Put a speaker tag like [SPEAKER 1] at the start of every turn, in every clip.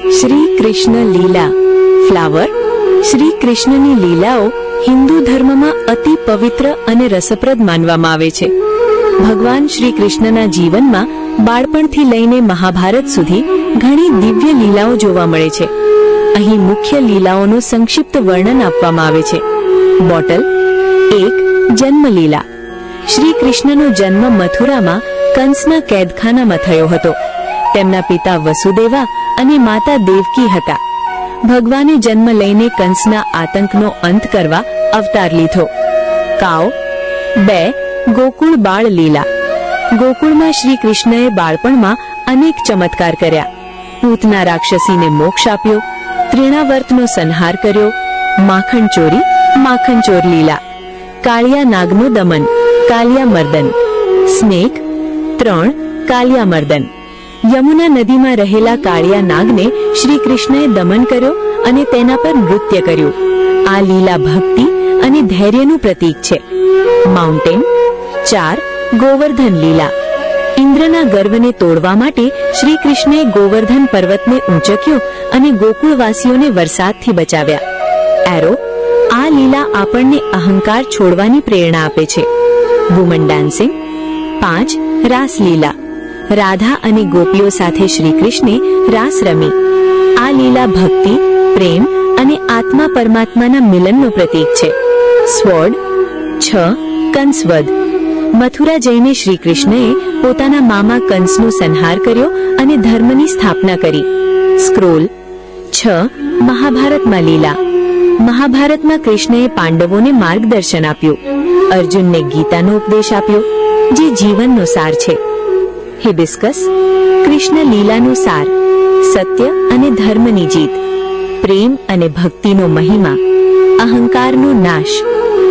[SPEAKER 1] શ્રી કૃષ્ણ લીલા ફ્લાવર. શ્રી કૃષ્ણની લીલાઓ હિન્દુ ધર્મમાં અતિ પવિત્ર અને રસપ્રદ માનવામાં આવે છે. ભગવાન શ્રી કૃષ્ણના જીવનમાં બાળપણથી લઈને મહાભારત સુધી ઘણી દિવ્ય લીલાઓ જોવા મળે છે. અહીં મુખ્ય લીલાઓનું સંક્ષિપ્ત વર્ણન આપવામાં આવે છે. બોટલ 1. જન્મલીલા. શ્રી કૃષ્ણનો જન્મ મથુરામાં કંસના કેદખાનામાં થયો હતો. તેમના પિતા વસુદેવા અને માતા દેવકી હતા. ભગવાને જન્મ લઈને કંસના આતંકનો અંત કરવા અવતાર લીધો. કાવ 2. ગોકુળ બાળ લીલા. ગોકુળમાં શ્રી કૃષ્ણએ બાળપણમાં અનેક ચમત્કાર કર્યા. પૂતના રાક્ષસીને મોક્ષ આપ્યો, તૃણાવર્તનો સંહાર કર્યો, માખણ ચોરી માખણ ચોર લીલા, કાળિયા નાગનું દમન કાલિયા મર્દન. સ્નેક 3. કાલિયા મર્દન. યમુના નદીમાં રહેલા કાળિયા નાગને શ્રી કૃષ્ણએ દમન કર્યો અને તેના પર નૃત્ય કર્યું. આ લીલા ભક્તિ અને ધૈર્યનું પ્રતીક છે. માઉન્ટેન 4. ગોવર્ધન લીલા. ઇન્દ્રના ગર્વને તોડવા માટે શ્રી કૃષ્ણએ ગોવર્ધન પર્વતને ઊંચક્યો અને ગોકુળવાસીઓને વરસાદથી બચાવ્યા. એરો. આ લીલા આપણને અહંકાર છોડવાની પ્રેરણા આપે છે. Woman dancing 5. રાસલીલા. રાધા અને ગોપીઓ સાથે શ્રી કૃષ્ણે રાસ રમી. આ લીલા ભક્તિ, પ્રેમ અને આત્મા પરમાત્માના મિલનનો પ્રતીક છે. સ્વોર્ડ 6. કંસવધ. મથુરા જઈને શ્રી કૃષ્ણએ પોતાના મામા કંસનો સંહાર કર્યો અને ધર્મની સ્થાપના કરી. સ્ક્રોલ 6. મહાભારતમાં લીલા. મહાભારતમાં કૃષ્ણએ પાંડવોને માર્ગદર્શન આપ્યું. અર્જુનને ગીતાનો ઉપદેશ આપ્યો, જે જીવનનો સાર છે. હિબિસ્કસ. કૃષ્ણ લીલાનો સાર, સત્ય અને ધર્મની જીત, પ્રેમ અને ભક્તિનો મહિમા, અહંકારનો નાશ,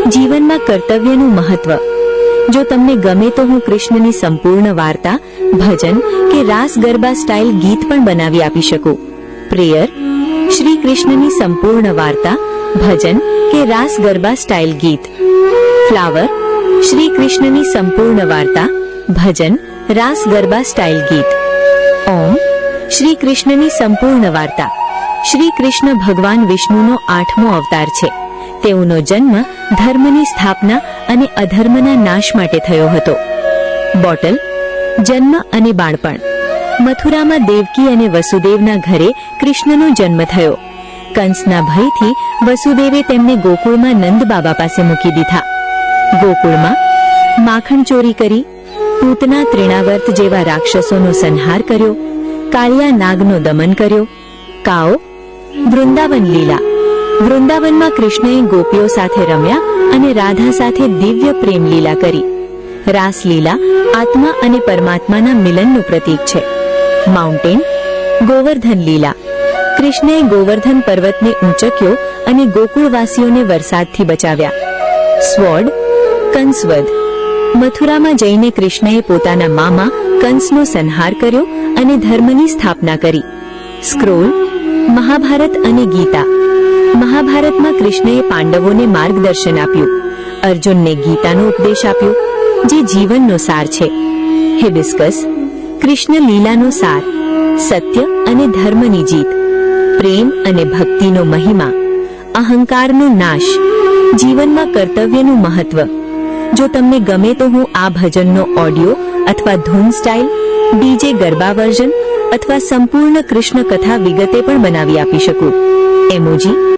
[SPEAKER 1] જીવનમાં કર્તવ્યનું મહત્વ. જો તમને ગમે તો હું કૃષ્ણની સંપૂર્ણ વાર્તા, ભજન કે રાસ ગરબા સ્ટાઇલ ગીત પણ બનાવી આપી શકું. પ્રેયર. શ્રી કૃષ્ણની સંપૂર્ણ વાર્તા, ભજન કે રાસ ગરબા સ્ટાઇલ ગીત. ફ્લાવર. શ્રી કૃષ્ણની સંપૂર્ણ વાર્તા, ભજન, રાસ ગરબા સ્ટાઇલ ગીત. ઓમ. શ્રી કૃષ્ણની સંપૂર્ણ વાર્તા. શ્રી કૃષ્ણ ભગવાન વિષ્ણુનો 8મો અવતાર છે. તેઓનો જન્મ ધર્મની સ્થાપના અને અધર્મના નાશ માટે થયો હતો. બોટલ. જન્મ અને બાળપણ. મથુરામાં દેવકી અને વસુદેવના ઘરે કૃષ્ણનો જન્મ થયો. કંસના ભયથી વસુદેવે તેમને ગોકુળમાં નંદ બાબા પાસે મૂકી દીધા. ગોકુળમાં માખણ ચોરી કરી, પૂતના તૃણાવર્ત જેવા રાક્ષસોનો સંહાર કર્યો, કાળિયા નાગનો દમન કર્યો. કાઓ. વૃંદાવન લીલા. વૃંદાવનમાં કૃષ્ણએ ગોપીઓ સાથે રમ્યા અને રાધા સાથે દિવ્ય પ્રેમ લીલા કરી. રાસલીલા આત્મા અને પરમાત્માના મિલનનું પ્રતીક છે. માઉન્ટેન. ગોવર્ધન લીલા. કૃષ્ણએ ગોવર્ધન પર્વતને ઊંચક્યો અને ગોકુળવાસીઓને વરસાદથી બચાવ્યા. સ્વોર્ડ. કંસવધ. મથુરામાં જઈને કૃષ્ણએ પોતાના મામા કંસનો સંહાર કર્યો અને ધર્મની સ્થાપના કરી. સ્ક્રોલ. મહાભારત અને ગીતા. મહાભારતમાં કૃષ્ણએ પાંડવોને માર્ગદર્શન આપ્યું. અર્જુનને ગીતાનો ઉપદેશ આપ્યો, જે જીવનનો સાર છે. હિબિસ્કસ. કૃષ્ણ લીલાનો સાર, સત્ય અને ધર્મની જીત, પ્રેમ અને ભક્તિનો મહિમા, અહંકારનો નાશ, જીવનમાં કર્તવ્યનું મહત્વ. જો તમને ગમે તો હું આ ભજનનો ઓડિયો અથવા ધૂન સ્ટાઇલ, ડીજે ગરબા વર્ઝન અથવા સંપૂર્ણ કૃષ્ણ કથા વિગતે પણ બનાવી આપી શકું. એમોજી.